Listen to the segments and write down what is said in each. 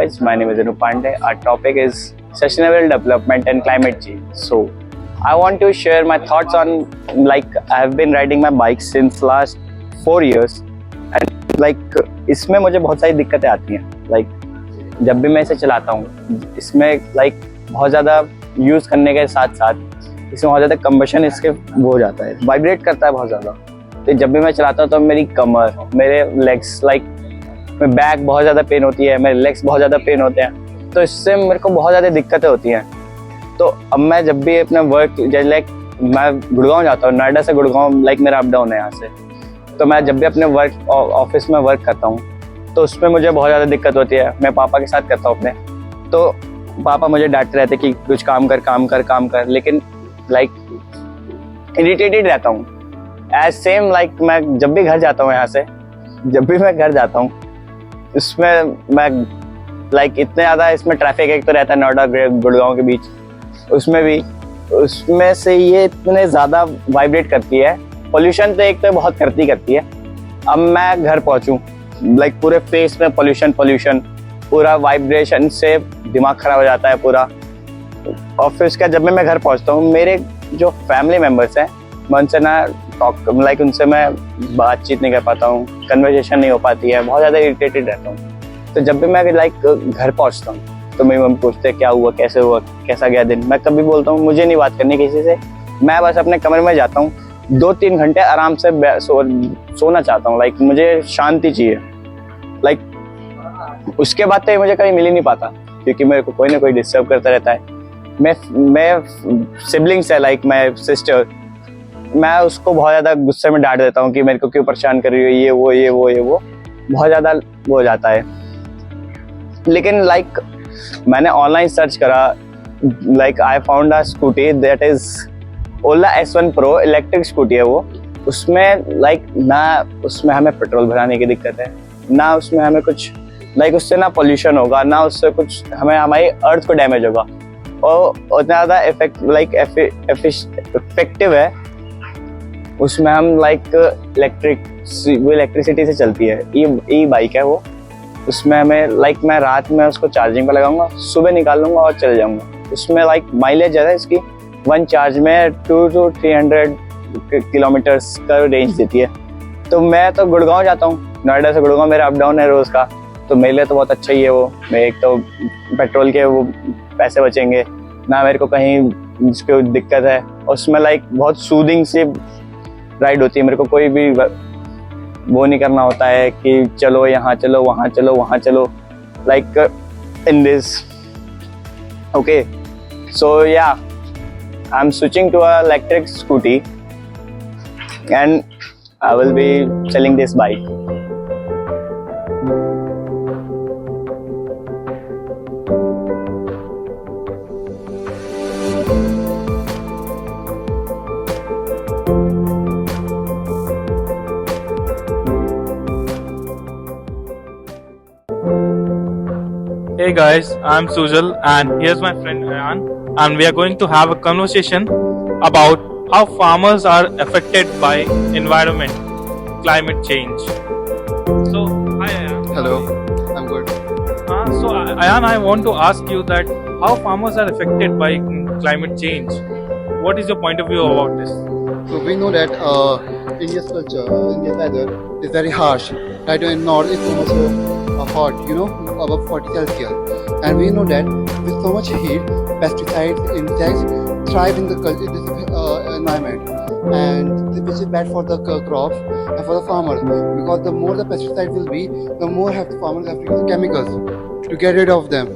guys, my name is Anu Pandey. Our topic is sustainable development and climate change. So, I want to share my thoughts on I have been riding my bike since last 4 years and इसमें मुझे बहुत सारी दिक्कतें आती हैं. जब भी मैं इसे चलाता हूँ इसमें बहुत ज़्यादा यूज़ करने के साथ साथ इसमें बहुत ज़्यादा कम्बशन इसके वो हो जाता है, वाइब्रेट करता है बहुत ज़्यादा. तो जब भी मैं चलाता हूँ तो मेरी कमर, मेरे लेग्स मेरे बैक बहुत ज़्यादा पेन होती है, मेरे लेग्स बहुत ज़्यादा पेन होते हैं. तो इससे मेरे को बहुत ज़्यादा दिक्कतें होती हैं. तो अब मैं जब भी अपना वर्क मैं गुड़गांव जाता हूँ, नोएडा से गुड़गांव मेरा अप डाउन है यहाँ से. तो मैं जब भी अपने वर्क ऑफिस में वर्क करता हूँ तो उसमें मुझे बहुत ज़्यादा दिक्कत होती है. मैं पापा के साथ करता हूँ अपने, तो पापा मुझे डांटते रहते कि कुछ काम कर, लेकिन इरिटेटेड रहता हूँ. एज सेम मैं जब भी घर जाता हूँ यहाँ से, जब भी मैं घर जाता हूँ इसमें मैं इतने ज़्यादा इसमें ट्रैफिक एक तो रहता है नोएडा गुड़गांव के बीच, उसमें से ये इतने ज़्यादा वाइब्रेट करती है. पोल्यूशन तो एक तो बहुत करती है. अब मैं घर पहुँचूँ पूरे फेस में पोल्यूशन, पूरा वाइब्रेशन से दिमाग ख़राब हो जाता है पूरा. और फिर उसका जब मैं घर पहुँचता हूँ, मेरे जो फैमिली मेम्बर्स हैं मैं उनसे ना उनसे मैं बातचीत नहीं कर पाता हूँ, कन्वर्सेशन नहीं हो पाती है, बहुत ज़्यादा इरिटेटेड रहता हूँ. तो जब भी मैं घर पहुँचता हूँ तो मेरी मम्मी पूछते हैं क्या हुआ, कैसे हुआ, कैसा गया दिन. मैं कभी बोलता हूँ मुझे नहीं बात करनी किसी से, मैं बस अपने कमरे में जाता हूँ, 2-3 घंटे आराम से सोना चाहता हूँ. मुझे शांति चाहिए. उसके बाद तो मुझे कहीं मिल ही नहीं पाता क्योंकि मेरे को कोई ना कोई डिस्टर्ब करता रहता है. मैं सिबलिंग्स है मैं सिस्टर, मैं उसको बहुत ज़्यादा गुस्से में डांट देता हूँ कि मेरे को क्यों परेशान कर रही हो, ये वो बहुत ज़्यादा वो हो जाता है. लेकिन मैंने ऑनलाइन सर्च करा, I found a scooty that is Ola S1 Pro electric scooty है वो. उसमें ना उसमें हमें पेट्रोल भराने की दिक्कत है, ना उसमें हमें कुछ उससे ना पोल्यूशन होगा, ना उससे कुछ हमारी अर्थ को डैमेज होगा. और उतना ज़्यादा इफेक्टिव है. उसमें हम इलेक्ट्रिसिटी से चलती है, ई बाइक है वो. उसमें हमें मैं रात में उसको चार्जिंग पर लगाऊंगा, सुबह निकाल लूँगा और चले जाऊँगा. उसमें माइलेज ज़्यादा इसकी 1 चार्ज में 200 to 300 किलोमीटर्स का रेंज देती है. तो मैं तो गुड़गांव जाता हूँ, नोएडा से गुड़गांव मेरा अप डाउन है रोज़ का, तो मेरे लिए तो बहुत अच्छा ही है वो. मैं एक तो पेट्रोल के वो पैसे बचेंगे, ना मेरे को कहीं जिसकी दिक्कत है. उसमें बहुत सूदिंग सी राइड होती है, मेरे को कोई भी वो नहीं करना होता है कि चलो यहाँ चलो वहाँ चलो in this. Okay, so yeah I am switching to a electric scooty and I will be selling this bike. Hey guys, I'm Sujal and here's my friend Ayan, and we are going to have a conversation about how farmers are affected by environment, climate change. So, hi Ayan. Hello, I'm good. So Ayan, I want to ask you that how farmers are affected by climate change. What is your point of view about this? So we know that India's culture, India's weather is very harsh. Right in north it's so much hot, above 40 Celsius. And we know that with so much heat, pesticides, insects thrive in this environment, and which is bad for the crops and for the farmers, because the more the pesticide will be, the more farmers have to use chemicals to get rid of them,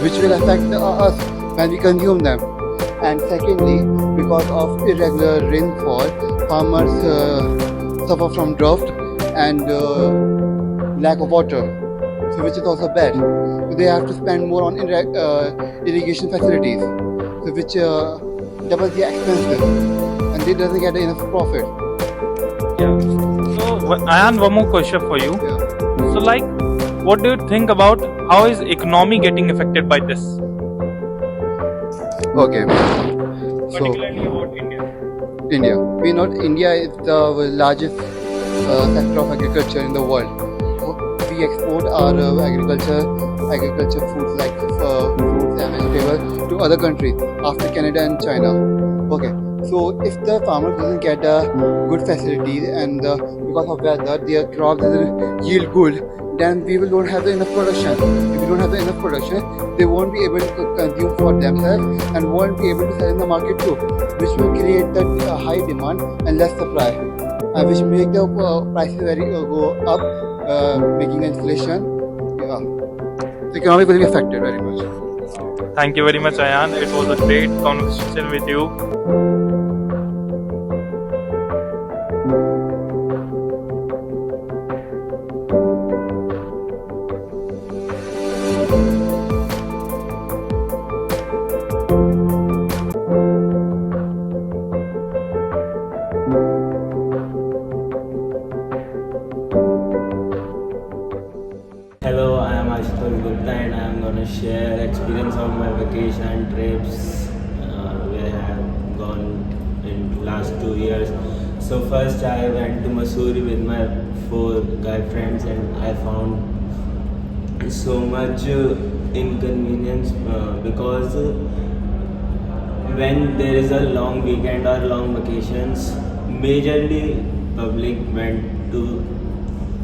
which will affect us when we consume them. And secondly, because of irregular rainfall, farmers suffer from drought and lack of water, so which is also bad. So they have to spend more on irrigation facilities, so which doubles the expenses, and they doesn't get enough profit. Yeah. So Ayan, one more question for you. Yeah. So what do you think about how is economy getting affected by this? Okay. So Particularly about India. India. We know India is the largest sector of agriculture in the world. We we export our agriculture foods like fruits and vegetables to other countries after Canada and China. Okay, so if the farmer doesn't get good facilities and because of weather their crops doesn't yield good, then we will don't have enough production. If we don't have enough production, they won't be able to consume for themselves and won't be able to sell in the market too, which will create the high demand and less supply, which make the prices very go up, making inflation. Yeah, the economy will be affected very much. Thank you very much, Ayan. It was a great conversation with you. Hello, I am Ashutosh Gupta and I am gonna share experience of my vacation trips where I have gone in last 2 years. So first I went to Missouri with my 4 guy friends and I found so much inconvenience because when there is a long weekend or long vacations, majorly public went to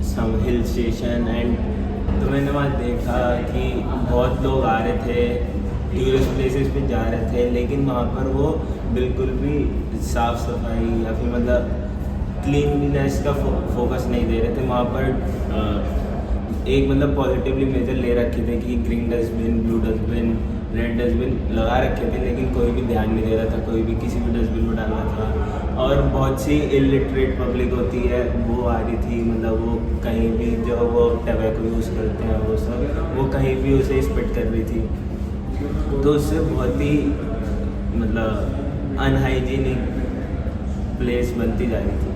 some hill station and तो मैंने वहाँ देखा कि बहुत लोग आ रहे थे tourist places पे जा रहे थे, लेकिन वहाँ पर वो बिल्कुल भी साफ़ सफाई या फिर मतलब क्लीनलीनेस का फोकस नहीं दे रहे थे। वहाँ पर एक मतलब पॉजिटिवली मेजर ले रखे थे कि green dustbin, blue dustbin, red dustbin लगा रखे थे, लेकिन कोई भी ध्यान नहीं दे रहा था, कोई भी किसी भी डस्टबिन में डाल रहा था। और बहुत सी इलिटरेट पब्लिक होती है वो आ रही थी, मतलब वो कहीं भी जो वो टबैको यूज़ करते हैं वो सब वो कहीं भी उसे स्पिट कर रही थी, तो उससे बहुत ही मतलब अनहाइजीनिक प्लेस बनती जा रही थी।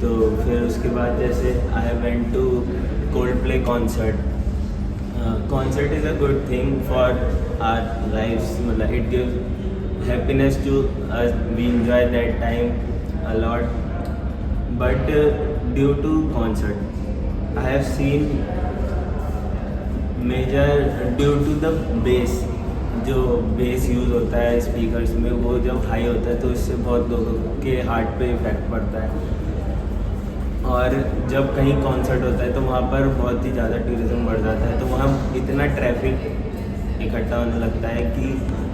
तो फिर उसके बाद जैसे I went to Coldplay concert. Concert is a good thing for our lives. मतलब it gives happiness to us. We enjoy that time a lot. But due to concert, I have seen major due to the bass. जो base use होता है speakers में वो जब high होता है तो इससे बहुत लोगों के हार्ट पे इफेक्ट पड़ता है। और जब कहीं कॉन्सर्ट होता है तो वहाँ पर बहुत ही ज़्यादा टूरिज़्म बढ़ जाता है, तो वहाँ इतना ट्रैफिक इकट्ठा होने लगता है कि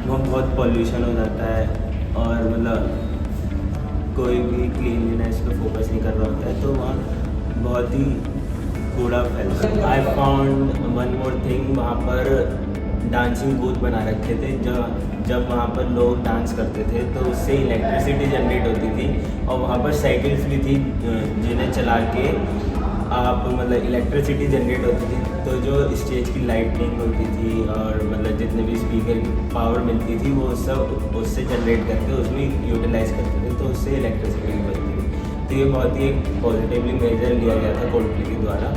वहाँ बहुत पॉल्यूशन हो जाता है और मतलब कोई भी क्लीनलीनेस पे फोकस नहीं कर रहा होता है, तो वहाँ बहुत ही कूड़ा फैलता है। I found one more thing, वहाँ पर डांसिंग बूथ बना रखे थे। जब वहाँ पर लोग डांस करते थे तो उससे इलेक्ट्रिसिटी जनरेट होती थी और वहाँ पर साइकिल्स भी थी जिन्हें चला के आप मतलब इलेक्ट्रिसिटी जनरेट होती थी। तो जो स्टेज की लाइटिंग होती थी और मतलब जितने भी स्पीकर की पावर मिलती थी वो सब उससे जनरेट करके उसमें यूटिलाइज़ करते थे, तो उससे इलेक्ट्रिसिटी भी बनती थी। तो ये बहुत ही एक पॉजिटिवली मेजर लिया गया था कोल्डप्ले के द्वारा।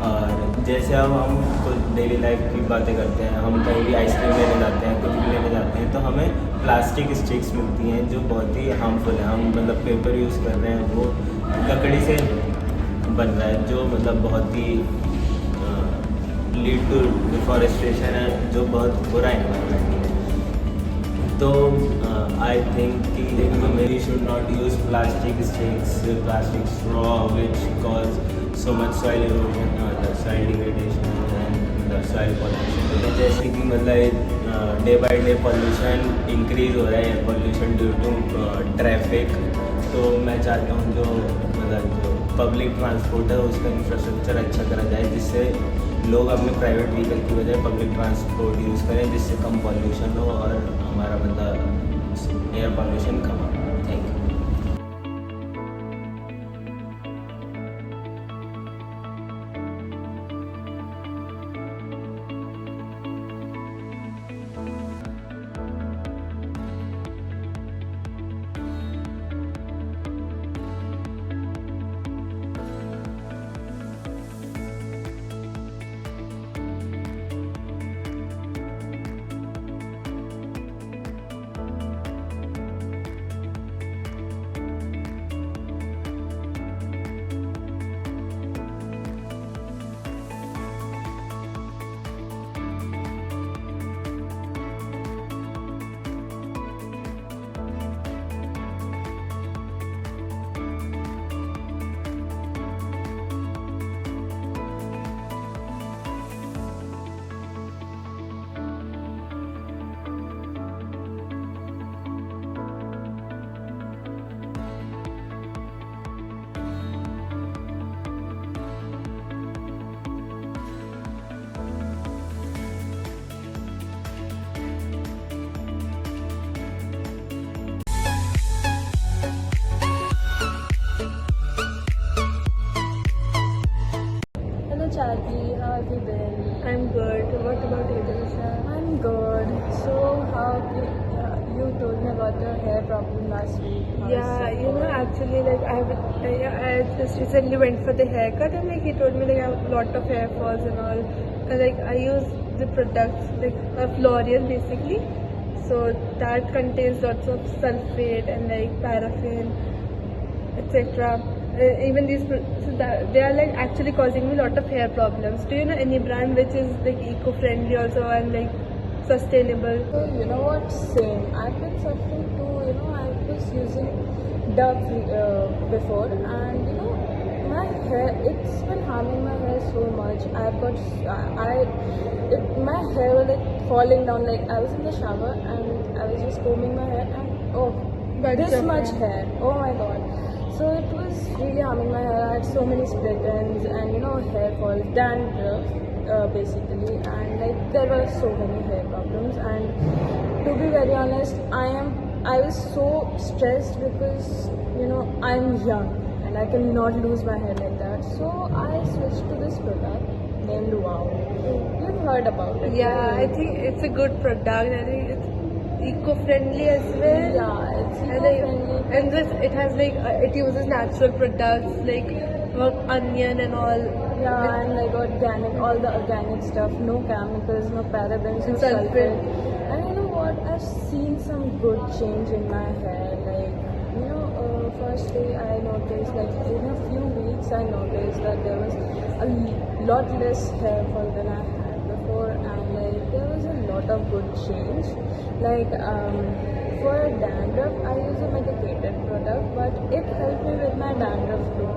और जैसे अब हम कुछ डेली लाइफ की बातें करते हैं, हम कहीं भी आइसक्रीम लेने जाते हैं, कुछ भी लेने जाते हैं, तो हमें प्लास्टिक स्टिक्स मिलती हैं जो बहुत ही हार्मफुल है। हम मतलब पेपर यूज़ कर रहे हैं, वो लकड़ी से बन रहा है जो मतलब बहुत ही लीड टू डिफॉरेस्टेशन है, जो बहुत बुरा एनवायरनमेंट है। तो आई थिंक कि we should not use plastic sticks, plastic straw which cause so much soil erosion, soil degradation and soil pollution। जैसे कि मतलब day by day pollution increase हो रहा है, पॉल्यूशन ड्यू टू ट्रैफिक। तो मैं चाहता हूँ जो मतलब जो पब्लिक ट्रांसपोर्ट है उसका इंफ्रास्ट्रक्चर अच्छा करा जाए, जिससे लोग अपने प्राइवेट व्हीकल की बजाय पब्लिक ट्रांसपोर्ट यूज़ करें, जिससे कम पॉल्यूशन हो और हमारा मतलब एयर पॉल्यूशन कम हो। Thank you. last week? Yeah, you know, actually, like I just recently went for the haircut, and like he told me like I have a lot of hair falls and all. And, like I use the products like L'Oreal basically, so that contains lots of sulfate and like paraffin, etc. Even these, so that they are like actually causing me a lot of hair problems. Do you know any brand which is like eco-friendly also and like sustainable? So you know what? Same. I've been suffering too. You know, I was using Dove before, and you know, my hair. It's been harming my hair so much. My hair was like falling down. Like I was in the shower and I was just combing my hair, and oh, Bunch this of much hair. hair. Oh my god. So it was really harming my hair. I had so many split ends and you know hair fall, dandruff basically, and like there were so many hair problems. And to be very honest, I was so stressed because you know I'm young and I cannot lose my hair like that. So I switched to this product named Wow. You've heard about it? Yeah, I right? think it's a good product. I think it's eco-friendly as well. Yeah, it's And, like, eco-friendly. and this, it has like it uses natural products like onion and all. Yeah, and like organic, all the organic stuff, no chemicals, no parabens, no And sulfate. sulfate. And you know what? I've seen some good change in my hair. Like, you know, firstly I noticed, like in a few weeks, I noticed that there was a lot less hair fall than I had before, and like there was a lot of good change. Like, for dandruff, I use a medicated product, but it helped me with my dandruff too.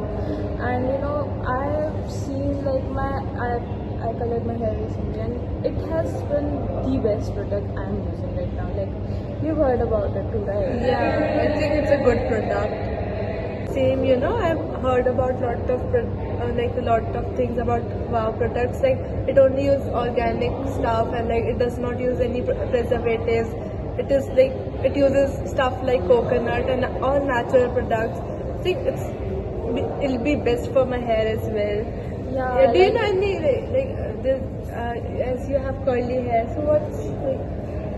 And you know, I've seen like I colored my hair recently, and it has been the best product I'm using right now. Like, you've heard about it too, right? Yeah, I think it's a good product. Same, you know, I've heard about like a lot of things about Wow products. Like it only uses organic stuff and like it does not use any preservatives. It is like it uses stuff like coconut and all natural products. I think it'll be best for my hair as well. Yeah, Do you like- know any as you have curly hair? So what's like?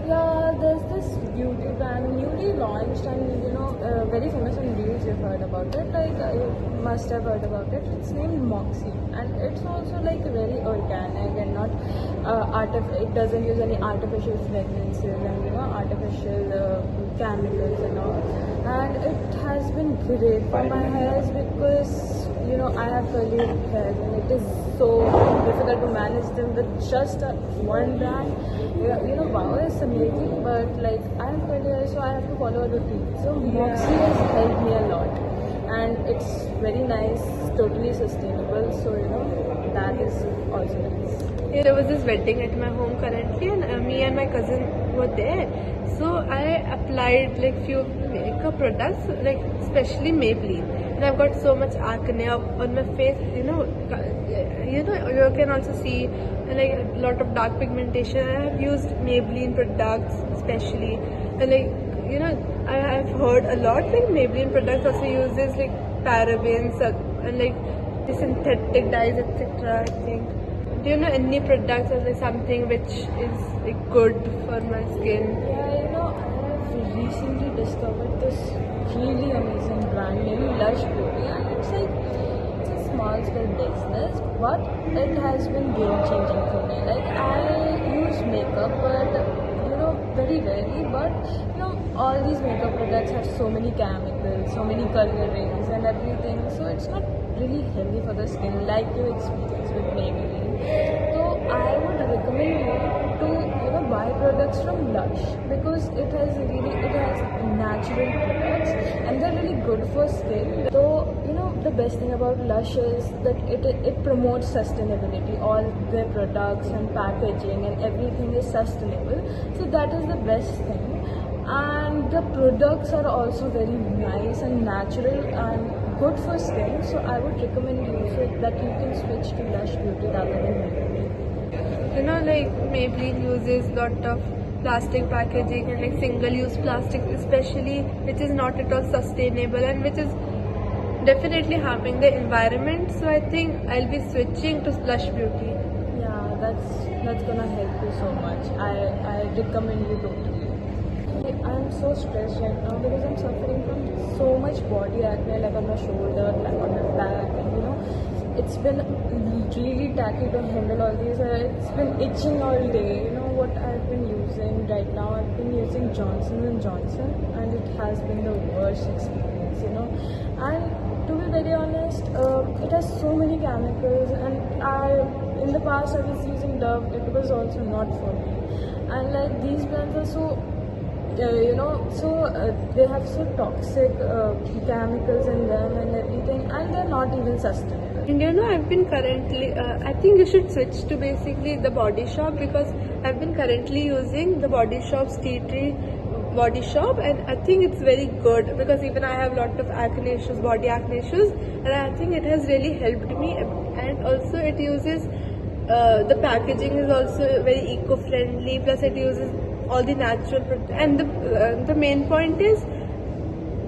Yeah, there's this beauty brand newly launched and you know very famous on Reels. You've heard about it, like you must have heard about it. It's named Moxie, and it's also like very organic and not It doesn't use any artificial fragrances and you know artificial chemicals and all. And it has been great for my hairs because you know I have curly hairs and it is so difficult to manage them with just one brand. You know, Wow is amazing, but like I have curly hair, so I have to follow a routine. So Moxie has helped me a lot, and it's very nice, totally sustainable. So you know that is also nice. There was this wedding at my home currently, and me and my cousin were there. So I applied like few makeup products, like especially Maybelline, and I've got so much acne on my face. You know, you can also see like a lot of dark pigmentation. I have used Maybelline products especially, and like you know, I have heard a lot like Maybelline products also uses like parabens and like the synthetic dyes, etc. I think. Do you know any products or like something which is like good for my skin? Yeah, you know, I have recently discovered this really amazing brand named Lush Beauty, and it's a small scale business, but it has been game changing for me. Like I use makeup, but you know, very rarely. But you know, all these makeup products have so many chemicals, so many colorings, and everything. So it's not really healthy for the skin, like you experience with Maybelline. So I would recommend you to buy products from Lush because it has natural products and they're really good for skin. So the best thing about Lush is that it promotes sustainability. All their products and packaging and everything is sustainable. So that is the best thing. And the products are also very nice and natural and good for skin. So I would recommend you so that you can switch to Lush Beauty rather than Maybelline. You know, like Maybelline uses lot of plastic packaging and like single-use plastics especially, which is not at all sustainable and which is definitely harming the environment. So I think I'll be switching to Lush Beauty. Yeah, that's gonna help you so much. I recommend you totally. I'm so stressed right now because I'm suffering from so much body acne, like on my shoulder, like on my back, and it's been really tacky to handle all these. It's been itching all day. What I've been using right now, I've been using Johnson and Johnson, and it has been the worst experience. And to be very honest, it has so many chemicals, and in the past I was using Dove. It was also not for me, and like these brands are so they have so toxic chemicals in them and everything, and they're not even sustainable. And I've been currently, I think you should switch to basically the Body Shop, because I've been currently using the Body Shop's Tea Tree Body Shop, and I think it's very good because even I have a lot of acne issues, body acne issues, and I think it has really helped me. And also it uses, the packaging is also very eco-friendly, plus it uses all the natural and the main point is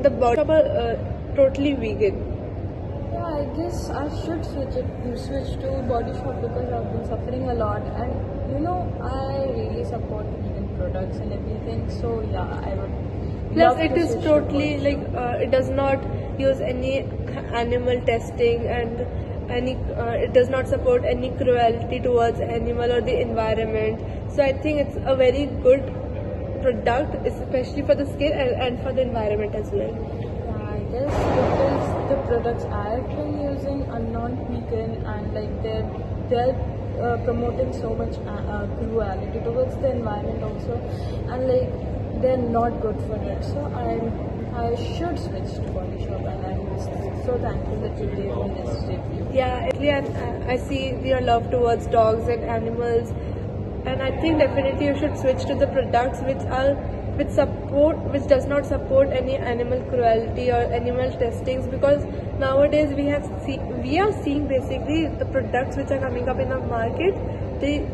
the Body Shop are totally vegan. Yeah, I guess I should switch to Body Shop because I've been suffering a lot, and I really support vegan products and everything. So yeah, I would. Plus, love it to is switch to totally Body Shop. like it does not use any animal testing, and it does not support any cruelty towards animal or the environment. So I think it's a very good product, especially for the skin and for the environment as well. Yeah, I guess because the products I've been using are non-vegan, and like they're promoting so much cruelty towards the environment also, and like they're not good for it. So I should switch to Body Shop, and I'm so thankful that you gave me this review. Yeah, actually, I see your love towards dogs and animals, and I think definitely you should switch to the products which does not support any animal cruelty or animal testings, because nowadays we are seeing basically the products which are coming up in the market, they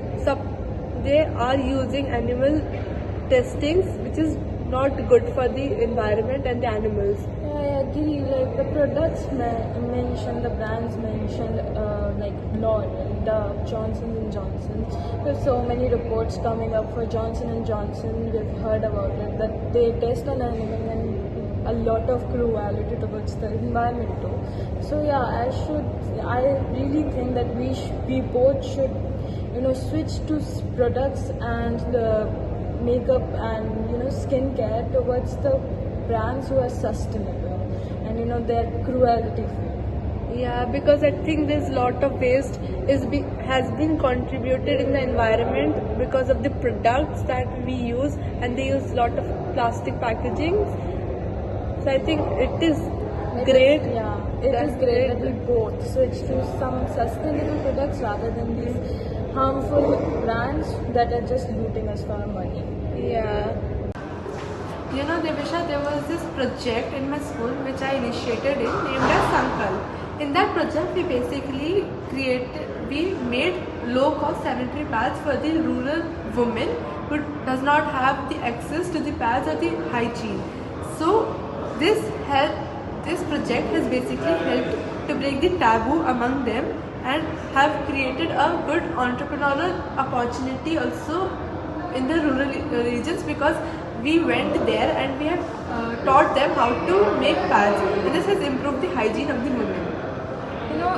are using animal testings, which is not good for the environment and the animals. Yeah, I agree. Like the products mentioned, the brands mentioned, like L'Oreal, Dove, Johnson and Johnson. There's so many reports coming up for Johnson and Johnson. We've heard about it that they test on animal and a lot of cruelty towards the environment too. So yeah, I really think that we both should, switch to products and the makeup and skincare towards the brands who are sustainable and they're cruelty free. Yeah, because I think there's a lot of waste has been contributed in the environment because of the products that we use, and they use a lot of plastic packaging. So I think it is great. It is great that we both switch to some sustainable products rather than these harmful brands that are just looting us for our money. Yeah. Devisha, there was this project in my school which I initiated named as Sankal. In that project, we made low-cost sanitary pads for the rural women who does not have the access to the pads or the hygiene. So this project has basically helped to break the taboo among them and have created a good entrepreneurial opportunity also in the rural regions, because we went there and we have taught them how to make pads, and this has improved the hygiene of the women.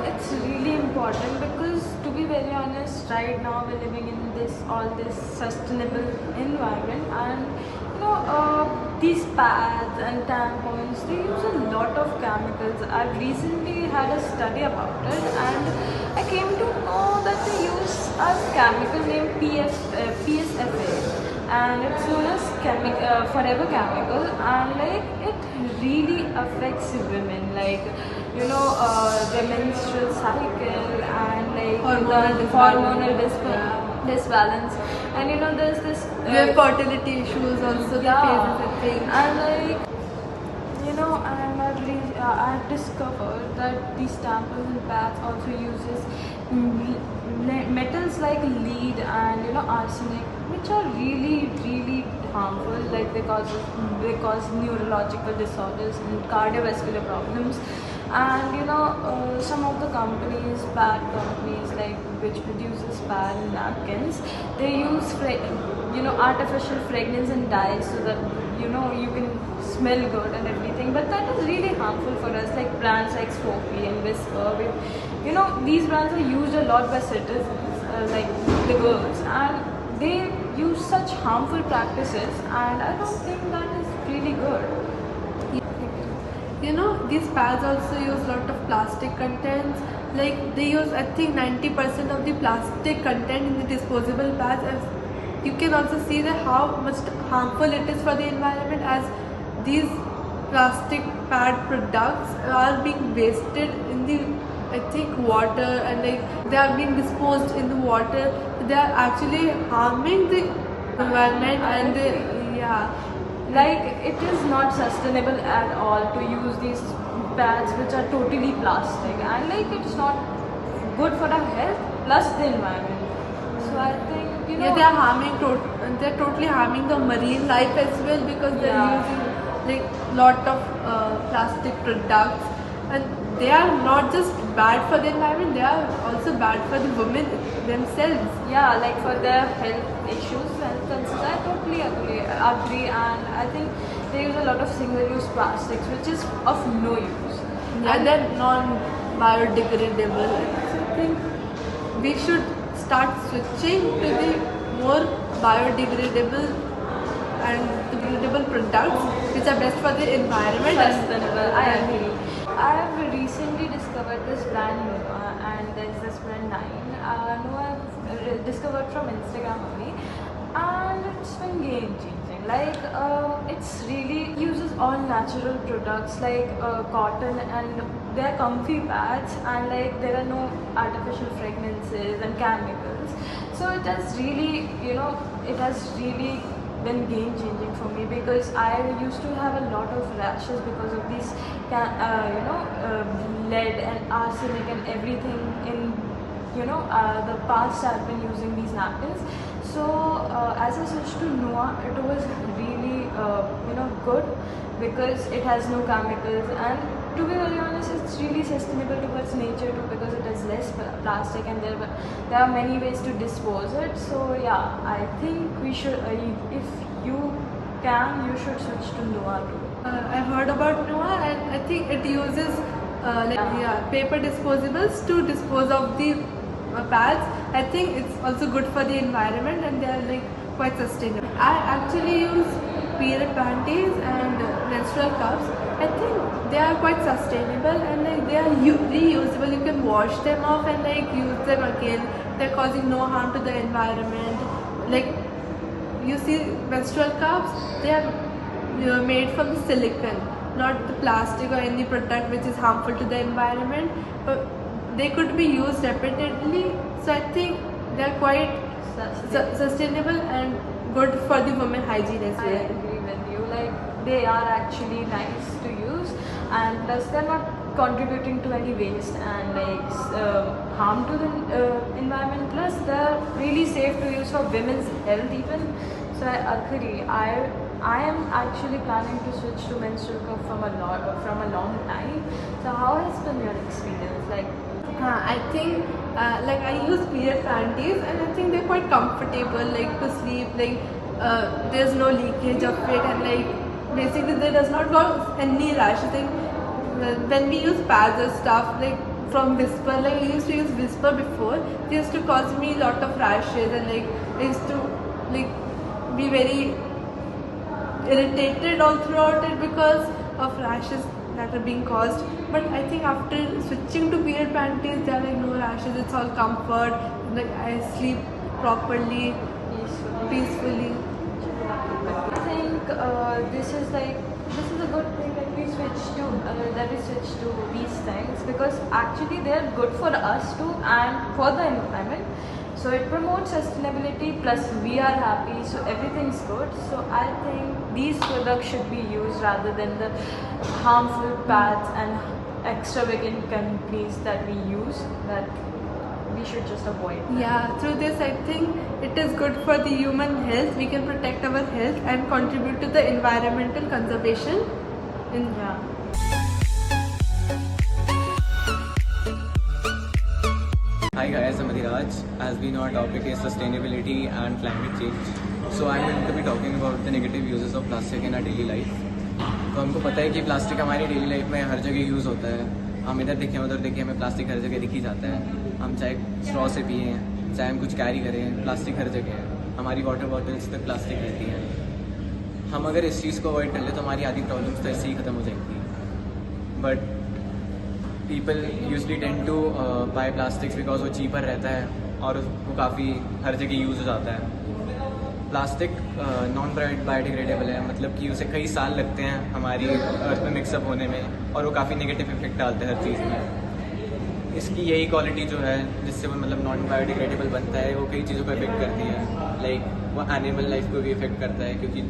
It's really important because, to be very honest, right now we're living in all this sustainable environment, and these pads and tampons, they use a lot of chemicals. I've recently had a study about it, and I came to know that they use a chemical named PSFA, and it's known as forever chemical, and like it really affects women, like the menstrual cycle and like the hormonal disbalance, and there's this We have fertility issues also, the phases and things. and like I've discovered that these tampons and pads also uses metals like lead and arsenic, which are really harmful. Like they cause neurological disorders and cardiovascular problems, And some of the companies, bad companies like which produces bad napkins, they use artificial fragrance and dyes so that you can smell good and everything, but that is really harmful for us. Like brands like Sophie and Whisper, these brands are used a lot by citizens, like the girls, and they use such harmful practices, and I don't think that is really good. These pads also use a lot of plastic contents. Like they use, I think, 90% of the plastic content in the disposable pads. As you can also see that how much harmful it is for the environment, as these plastic pad products are being wasted in the, I think, water, and like they are being disposed in the water. They are actually harming the environment, and Like it is not sustainable at all to use these pads which are totally plastic, and like it's not good for our health plus the environment. So I think they are harming. They're totally harming the marine life as well, because they're using like lot of plastic products, and they are not just bad for the environment. They are also bad for the women themselves. Yeah, like for their health issues, health concerns, I totally agree, and I think they use a lot of single-use plastics, which is of no use. And they're non-biodegradable. So I think we should start switching to the more biodegradable and degradable products, which are best for the environment. Sustainable, I agree. I have recently discovered this brand Noah, and there's this brand 9. Noah I've discovered from Instagram only, and it's been game changing. Like it's really uses all natural products like cotton, and they're comfy pads, and like there are no artificial fragrances and chemicals. So it has really, been game changing for me, because I used to have a lot of rashes because of these lead and arsenic and everything in the past. I've been using these napkins. So as I switched to Noah, it was really good, because it has no chemicals, and to be very honest, it's really sustainable towards nature too, because it has less plastic, and there are many ways to dispose it. So yeah, I think we should, if you can, you should switch to Noah too. I've heard about Noah, and I think it uses paper disposables to dispose of the pads. I think it's also good for the environment, and they are like quite sustainable. I actually use period panties and menstrual cups. I think they are quite sustainable, and like they are reusable. You can wash them off and like use them again. They're causing no harm to the environment. Like you see menstrual cups, they are made from the silicone, not the plastic or any product which is harmful to the environment. But they could be used repeatedly, so I think they're quite sustainable and good for the women hygiene as I well. agree with you. Like they are actually nice to use, and plus they're not contributing to any waste and like harm to the environment. Plus they're really safe to use for women's health even. So I agree. I am actually planning to switch to menstrual cup from a long time. So how has been your experience? Like I think like I use period panties, and I think they're quite comfortable, like to sleep. Like there's no leakage of it, and like basically there does not cause any rashes. Like when we use pads or stuff like from Whisper, like I used to use Whisper before, they used to cause me a lot of rashes, and like I used to like be very irritated all throughout it because of rashes that are being caused. But I think after switching to period panties, there are like no rashes. It's all comfort. Like I sleep properly, peacefully. I think this is a good thing that we switch to these things, because actually they are good for us too and for the environment. So it promotes sustainability, plus we are happy, so everything's good. So I think these products should be used rather than the harmful pads and extravagant companies that we use, that we should just avoid. Yeah, through this I think it is good for the human health. We can protect our health and contribute to the environmental conservation. Yeah. Hi guys, I'm Adhiraj. As we know, our topic is sustainability and climate change. So I'm going to be talking about the negative uses of plastic in our daily life. तो हमको पता है कि plastic हमारी daily life में हर जगह use होता है. हम इधर देखें उधर देखें, हमें प्लास्टिक हर जगह दिख ही जाता है. हम चाहे स्ट्रॉ से पिए, चाहे हम कुछ कैरी करें, प्लास्टिक हर जगह है. हमारी वाटर बॉटल्स तक प्लास्टिक रहती हैं. हम अगर इस चीज़ को अवॉइड कर ले तो हमारी आधी प्रॉब्लम्स तो ऐसे ही ख़त्म हो जाएंगी. But people usually tend to buy plastics because वो चीपर रहता है और वो काफ़ी हर जगह यूज़ हो जाता है. प्लास्टिक नॉन बायोडिग्रेडेबल है, मतलब कि उसे कई साल लगते हैं हमारी अर्थ में मिक्सअप होने में और वो काफ़ी नेगेटिव इफेक्ट डालते हैं हर चीज़ में. इसकी यही क्वालिटी जो है जिससे वो मतलब नॉन बायोडिग्रेडेबल बनता है, वो कई चीज़ों को इफेक्ट करती है. लाइक वो एनिमल लाइफ को भी इफेक्ट करता है, क्योंकि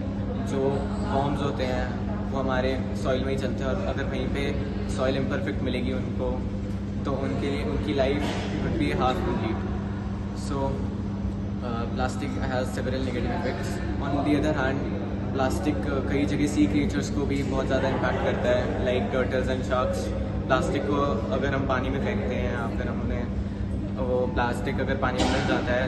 जो फॉर्म्स होते हैं वो हमारे सॉइल में ही चलते हैं और अगर वहीं पे सॉइल इम्परफेक्ट मिलेगी उनको तो उनके लिए उनकी life would be half complete. So plastic has several negative effects. On the other hand plastic कई जगह सी क्रिएचर्स को भी बहुत ज़्यादा इम्पैक्ट करता है, like turtles and sharks. Plastic को अगर हम पानी में फेंकते हैं या फिर हमने वो प्लास्टिक अगर पानी में मिल जाता है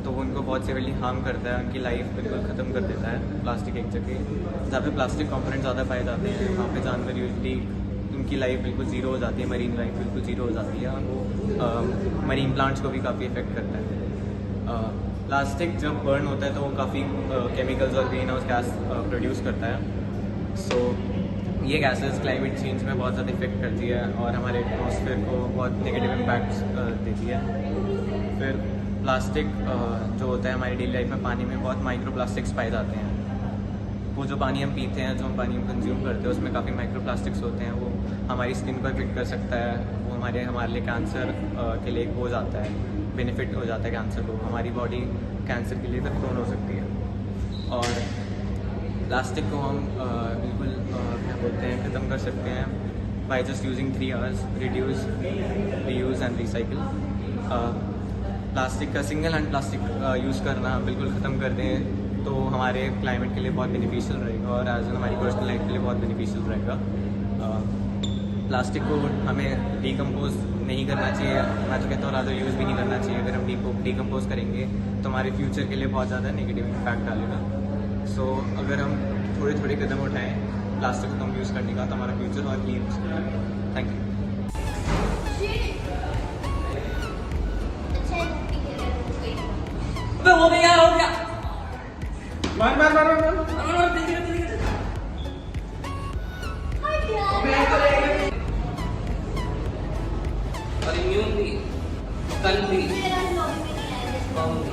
तो वो उनको बहुत सेवरली हार्म करता है, उनकी लाइफ बिल्कुल ख़त्म कर देता है. प्लास्टिक एक जगह जहाँ पे प्लास्टिक कंपोनेंट ज़्यादा पाए जाते हैं वहाँ पे जानवर यूजली उनकी लाइफ बिल्कुल ज़ीरो हो जाती है, मरीन लाइफ बिल्कुल ज़ीरो हो जाती है और वो मरीन प्लांट्स को भी काफ़ी इफेक्ट करता है. प्लास्टिक जब बर्न होता है तो वो काफ़ी केमिकल्स और ग्रीन हाउस गैस प्रोड्यूस करता है. सो ये गैसेस क्लाइमेट चेंज में बहुत ज़्यादा इफेक्ट करती है और हमारे एटमॉस्फेयर को बहुत नेगेटिव इम्पैक्ट्स देती है. फिर प्लास्टिक जो होता है हमारी डेली लाइफ में पानी में बहुत माइक्रो प्लास्टिक्स पाए जाते हैं. वो जो पानी हम पीते हैं, जो हम पानी में कंज्यूम करते हैं, उसमें काफ़ी माइक्रो प्लास्टिक्स होते हैं. वो हमारी स्किन को इफेक्ट कर सकता है. वो हमारे लिए कैंसर के लिए हो जाता है, बेनिफिट हो जाता है कैंसर को. हमारी बॉडी कैंसर के लिए तक प्रोन हो सकती है. और प्लास्टिक को हम बिल्कुल क्या बोलते हैं ख़त्म कर सकते हैं by just using 3 R's: reduce, reuse and recycle. Plastic का सिंगल हैंड प्लास्टिक यूज़ करना बिल्कुल ख़त्म कर दें तो हमारे क्लाइमेट के लिए बहुत बेनिफिशियल रहेगा और एज हमारी पर्सनल लाइफ के लिए बहुत बेनिफिशियल रहेगा. प्लास्टिक को हमें डिकम्पोज नहीं करना चाहिए. मैं तो कहता हूँ रादर यूज़ भी नहीं करना चाहिए. अगर हम डिकम्पोज करेंगे तो हमारे फ्यूचर के लिए बहुत ज़्यादा नेगेटिव इम्पैक्ट डालेगा. सो अगर हम थोड़े थोड़े कदम उठाएँ प्लास्टिक को कम यूज़ करने का तो हमारा फ्यूचर और क्लीन हो सकता है. Thank you. हो गया हो गया. मार मार मार मार मार तेजी तेजी. और इम्यून भी, कल भी, बम भी.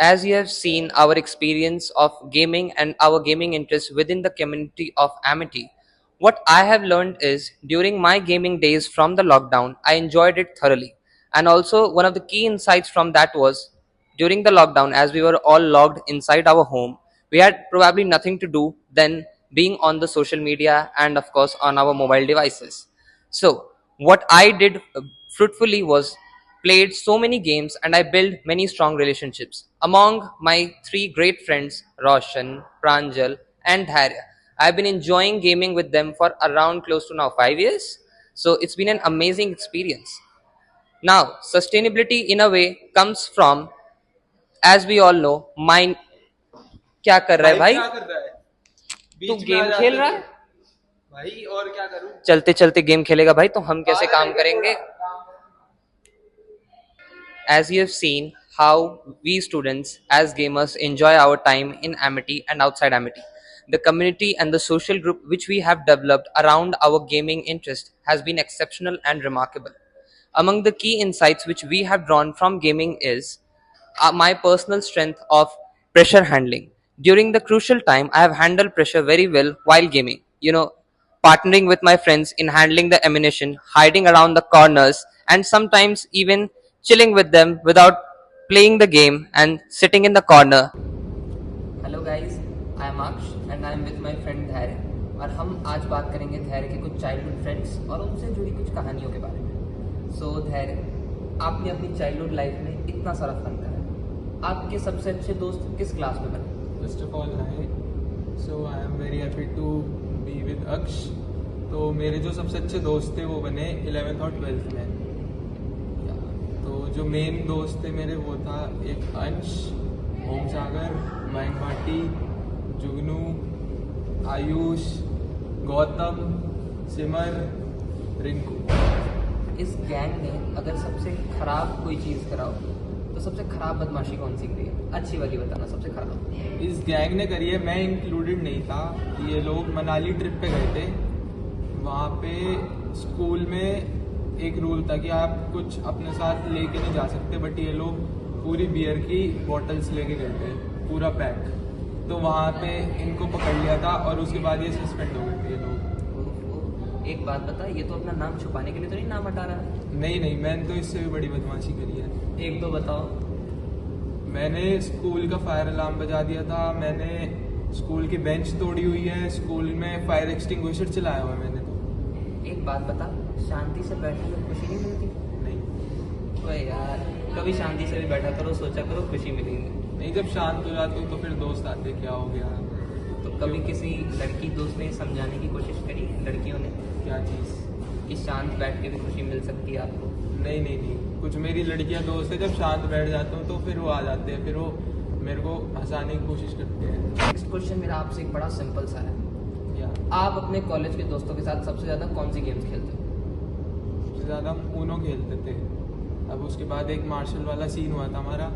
as you have seen our experience of gaming and our gaming interests within the community of Amity, what I have learned is during my gaming days from the lockdown, I enjoyed it thoroughly. And also, one of the key insights from that was during the lockdown, as we were all logged inside our home, we had probably nothing to do than being on the social media and, of course, on our mobile devices. So, what I did fruitfully was played so many games and I built many strong relationships. Among my three great friends, Roshan, Pranjal, and Dharya, I've been enjoying gaming with them for around close to now 5 years. So it's been an amazing experience. Now, sustainability in a way comes from, as we all know, mind. क्या कर रहा है भाई? क्या कर रहा है? तू बीच में गेम आ जाते खेल रहा है? भाई और क्या करूं? चलते चलते गेम खेलेगा भाई, तो हम कैसे काम करेंगे? As you have seen how we students as gamers enjoy our time in Amity and outside Amity. The community and the social group which we have developed around our gaming interest has been exceptional and remarkable. Among the key insights which we have drawn from gaming is my personal strength of pressure handling. During the crucial time, I have handled pressure very well while gaming. Partnering with my friends in handling the ammunition, hiding around the corners, and sometimes even chilling with them without playing the game and sitting in the corner. Hello guys, I am Aksh and I am with my friend Dhairya. और हम आज बात करेंगे धैर्य के कुछ childhood friends और उनसे जुड़ी कुछ कहानियों के बारे में. सो धैर्य, आपने अपनी चाइल्डहुड लाइफ में इतना सारा फन करा है. आपके सबसे अच्छे दोस्त किस क्लास में बने? First of all, hi. So I am very happy to be with Aksh. तो मेरे जो सबसे अच्छे दोस्त थे वो बने 11th और 12th में. तो जो मेन दोस्त थे मेरे वो था एक अंश, ओम सागर, मयंक भाटी, जुगनू, आयुष, गौतम, सिमर, रिंकू. इस गैंग ने अगर सबसे खराब कोई चीज़ कराओ तो सबसे खराब बदमाशी कौन सी करी है? अच्छी वाली बताना, सबसे खराब. इस गैंग ने करी है, मैं इंक्लूडेड नहीं था. ये लोग मनाली ट्रिप पे गए थे. वहाँ पे स्कूल में एक रूल था कि आप कुछ अपने साथ लेके नहीं जा सकते, बट ये लोग पूरी बियर की बॉटल्स लेके गए थे, पूरा पैक. तो वहाँ पे इनको पकड़ लिया था और उसके बाद ये सस्पेंड हो गए थे ये लोग. एक बात बता, ये तो अपना नाम छुपाने के लिए तो नहीं नाम हटा रहा है? नहीं, मैंने तो इससे भी बड़ी बदमाशी करी है. एक दो बताओ. मैंने स्कूल का फायर अलार्म बजा दिया था, मैंने स्कूल की बेंच तोड़ी हुई है, स्कूल में फायर एक्सटिंग्विशर चलाया हुआ है मैंने. तो एक बात बता, शांति से बैठने में खुशी नहीं मिलती? नहीं. ओए यार, कभी शांति से भी बैठा करो, सोचा करो खुशी मिलेगी. नहीं, जब शांत हो जाते हो तो फिर दोस्त आते क्या हो गया. तो कभी किसी लड़की दोस्त ने समझाने की कोशिश करी लड़कियों ने क्या चीज़? कि शांत बैठ के भी खुशी मिल सकती है आपको? नहीं, कुछ मेरी लड़कियां दोस्त है, जब शांत बैठ जाता हूँ तो फिर वो आ जाते हैं, फिर वो मेरे को हंसाने की कोशिश करते हैं. नेक्स्ट क्वेश्चन मेरा आपसे एक बड़ा सिंपल सा है. आप अपने कॉलेज के दोस्तों के साथ सबसे ज़्यादा कौन सी गेम्स खेलते हो? सबसे ज़्यादा हम ऊनो खेलते थे. अब उसके बाद एक मार्शल वाला सीन हुआ था हमारा,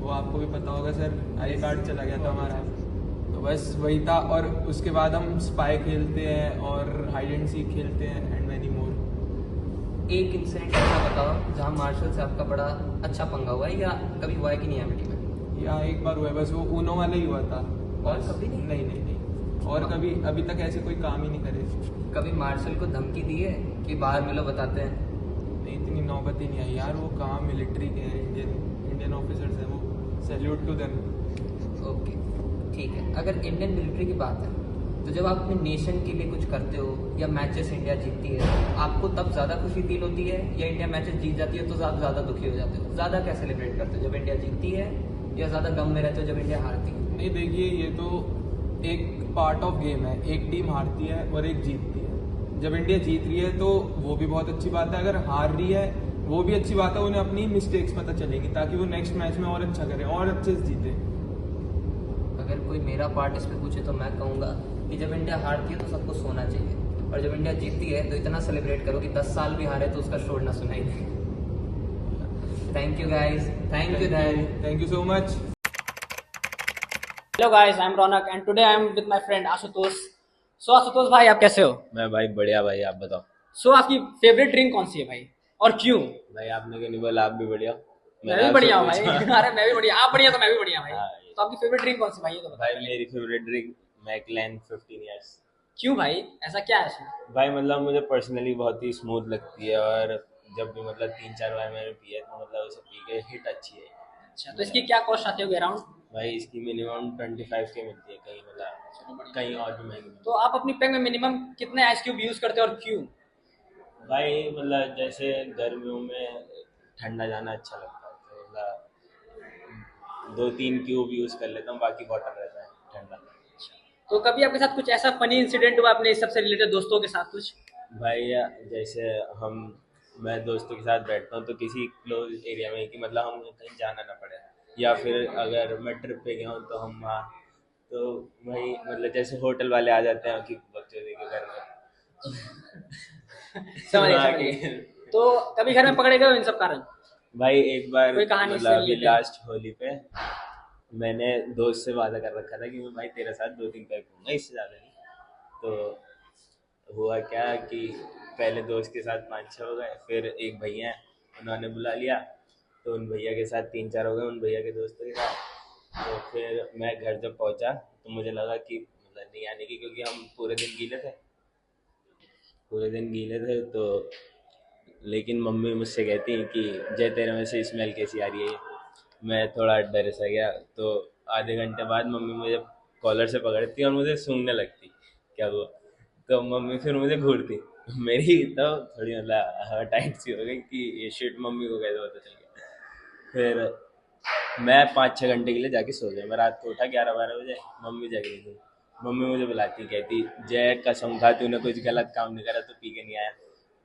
वो आपको भी पता होगा सर, आई कार्ड चला गया था हमारा. तो बस वही था. और उसके बाद हम स्पाई खेलते हैं और हाइड एंड सीक खेलते हैं एंड मैनी मोर. एक इंसिडेंट ऐसा बताओ जहाँ मार्शल से आपका बड़ा अच्छा पंगा हुआ है, या कभी हुआ है कि नहीं एमिटी में? या एक बार हुआ है, बस वो ऊनो वाला ही हुआ था. और कभी नहीं? नहीं. और कभी अभी तक ऐसे कोई काम ही नहीं करे. कभी मार्शल को धमकी दी है कि बाहर मिलो, बताते हैं? नहीं, इतनी नौबत ही नहीं आई यार. वो काम मिलिट्री के हैं, इंडियन ऑफिसर्स हैं, वो सैल्यूट टू देम. ओके, ठीक है. अगर इंडियन मिलिट्री की बात है तो जब आप अपने नेशन के लिए कुछ करते हो या मैचेस इंडिया जीतती है, आपको तब ज़्यादा खुशी फील होती है, या इंडिया मैचेस जीत जाती है तो ज़्यादा दुखी हो जाते हो? ज़्यादा क्या सेलिब्रेट करते हो, जब इंडिया जीतती है, या ज़्यादा गम में रहते हो जब इंडिया हारती है? नहीं, देखिए ये तो एक पार्ट ऑफ गेम है. एक टीम हारती है और एक जीतती है. जब इंडिया जीत रही है तो वो भी बहुत अच्छी बात है, अगर हार रही है वो भी अच्छी बात है. उन्हें अपनी मिस्टेक्स पता चलेगी ताकि वो नेक्स्ट मैच में और अच्छा करें और अच्छे से जीते. अगर कोई मेरा पार्ट इस पर पूछे तो मैं कहूँगा कि जब इंडिया हारती है तो सबको सोना चाहिए, और जब इंडिया जीतती है तो इतना सेलिब्रेट करो कि 10 साल भी हारे तो उसका शोर ना सुनाई दे. Thank you guys, thank you Dhairya, thank you so much. Hello guys, I am Raunak and today I am with my friend Ashutosh. So Ashutosh भाई, आप कैसे हो? मैं भाई बढ़िया भाई, आप बताओ. सो आपकी फेवरेट ड्रिंक कौन सी है भाई, और क्यों? भाई आपने क्यों नहीं बोला, आप भी बढ़िया. मैं भी बढ़िया हूँ भाई। अरे मैं भी बढ़िया, आप बढ़िया तो मैं भी बढ़िया भाई। हाँ। तो आपकी फेवरेट ड्रिंक कौन सी भाई, ये तो बताओ। भाई मेरी फेवरेट ड्रिंक मैकलैन 15 इयर्स। क्यों भाई, ऐसा क्या है इसमें? भाई मतलब मुझे पर्सनली बहुत ही स्मूथ लगती है, और जब भी मतलब 3-4 बार मैंने पिया तो मतलब उसे पी के हिट अच्छी है। अच्छा, तो इसकी क्या कॉस्ट आती होगी अराउंड? भाई इसकी मिनिमम 25 के मिलती है, कहीं मतलब कहीं और भी महंगी मिलती तो आप अपनी पैक में मिनिमम कितने आइस क्यूब यूज करते हो और क्यों? है। भाई मतलब जैसे गर्मियों में ठंडा जाना अच्छा लगता है तो मतलब 2-3 क्यूब यूज़ कर लेता हूँ, बाकी बॉटल रहता है ठंडा। तो कभी आपके साथ कुछ ऐसा फनी इंसिडेंट हुआ अपने इस सबसे रिलेटेड दोस्तों के साथ कुछ? भाई जैसे मैं दोस्तों के साथ बैठता हूँ तो किसी क्लोज एरिया में, कि मतलब हम कहीं जाना ना पड़े, या फिर अगर मैं ट्रिप पे गया हूँ तो हम वहाँ तो वही मतलब जैसे होटल वाले आ जाते हैं कि बच्चों के घर में समझ वहाँ गए। के- तो कभी घर में पकड़े गए हो इन सब कारण? भाई एक बार कोई कहानी मतलब इससे अभी related? लास्ट होली पे मैंने दोस्त से वादा कर रखा था कि मैं भाई तेरे साथ 2-3 पैक लूँगा, इससे ज़्यादा नहीं। तो हुआ क्या कि पहले दोस्त के साथ 5-6 हो गए, फिर एक भैया हैं उन्होंने बुला लिया, तो उन भैया के साथ 3-4 हो गए, उन भैया के दोस्तों के साथ। तो फिर मैं घर जब पहुंचा तो मुझे लगा कि मतलब नहीं आने की, क्योंकि हम पूरे दिन गीले थे तो लेकिन मम्मी मुझसे कहती कि जय तेरे में से स्मेल कैसी आ रही है। मैं थोड़ा डर सा गया, तो आधे घंटे बाद मम्मी मुझे कॉलर से पकड़ती और मुझे सूंघने लगती। क्या हुआ? तो मम्मी फिर मुझे घूरती। मेरी तो थोड़ी मतलब टाइट सी हो गई कि ये शिट मम्मी को कैसे पता चल गया। फिर मैं 5-6 घंटे के लिए जाके सो गया। मैं रात को उठा 11-12 बजे, मम्मी जग रही थी। मम्मी मुझे बुलाती, कहती जय कसम खा तूने कुछ गलत काम नहीं करा, तो पी के नहीं आया।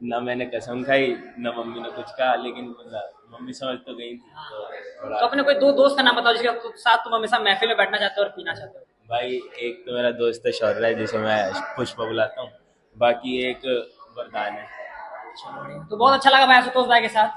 ना मैंने कसम खाई ना मम्मी ने कुछ कहा, लेकिन मतलब मम्मी समझ तो गई थी। तो थोड़ा तो अपने कोई दो दोस्त का नाम बताओ जिसके साथ तुम हमेशा महफिल में बैठना चाहते हो और पीना चाहते हो। भाई एक तो मेरा दोस्त है शौर्य है, जिसे मैं पुष्पा बुलाता हूँ, बाकी एक वरदान है। तो बहुत अच्छा लगा भाई आशुतोष भाई के साथ।